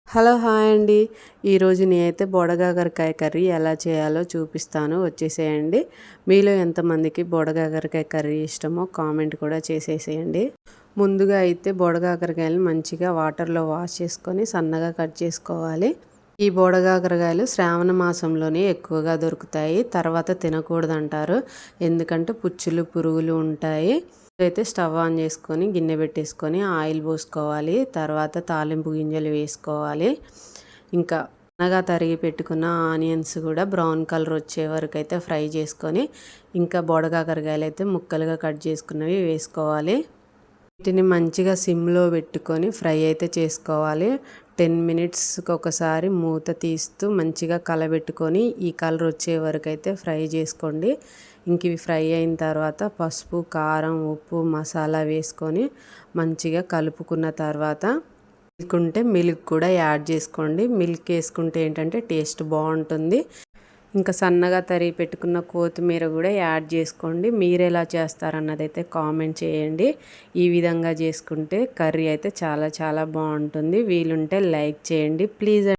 Hello hi అండి. ఈరోజు నేనైతే బొడగాకరకాయ కర్రీ ఎలా చేయాలో చూపిస్తాను, వచ్చేసేయండి. మీలో ఎంతమందికి బొడగాకరకాయ కర్రీ ఇష్టమో కామెంట్ కూడా చేసేసేయండి. ముందుగా అయితే బొడగాకరకాయలు మంచిగా వాటర్లో వాష్ చేసుకొని సన్నగా కట్ చేసుకోవాలి. ఈ బొడగాకరకాయలు శ్రావణ మాసంలోనే ఎక్కువగా దొరుకుతాయి, తర్వాత తినకూడదంటారు. ఎందుకంటే పుచ్చులు పురుగులు ఉంటాయి. అయితే స్టవ్ ఆన్ చేసుకొని గిన్నె పెట్టేసుకొని ఆయిల్ పోసుకోవాలి. తర్వాత తాలింపు గింజలు వేసుకోవాలి. ఇంకా సన్నగా తరిగి పెట్టుకున్న ఆనియన్స్ కూడా బ్రౌన్ కలర్ వచ్చే వరకు అయితే ఫ్రై చేసుకొని, ఇంకా బొడగాకరకాయలు అయితే ముక్కలుగా కట్ చేసుకున్నవి వేసుకోవాలి. వీటిని మంచిగా సిమ్లో పెట్టుకొని ఫ్రై అయితే చేసుకోవాలి. 10 మినిట్స్కి ఒకసారి మూత తీస్తూ మంచిగా కలబెట్టుకొని ఈ కలర్ వచ్చే వరకు అయితే ఫ్రై చేసుకోండి. ఇంక ఇవి ఫ్రై అయిన తర్వాత పసుపు, కారం, ఉప్పు, మసాలా వేసుకొని మంచిగా కలుపుకున్న తర్వాత మిల్క్ కూడా యాడ్ చేసుకోండి. మిల్క్ వేసుకుంటే ఏంటంటే టేస్ట్ బాగుంటుంది. ఇంకా సన్నగా తరిగి పెట్టుకున్న కొత్తిమీర కూడా యాడ్ చేసుకోండి. మీరు ఎలా చేస్తారన్నది అయితే కామెంట్ చేయండి. ఈ విధంగా చేసుకుంటే కర్రీ అయితే చాలా చాలా బాగుంటుంది. వీలుంటే లైక్ చేయండి ప్లీజ్.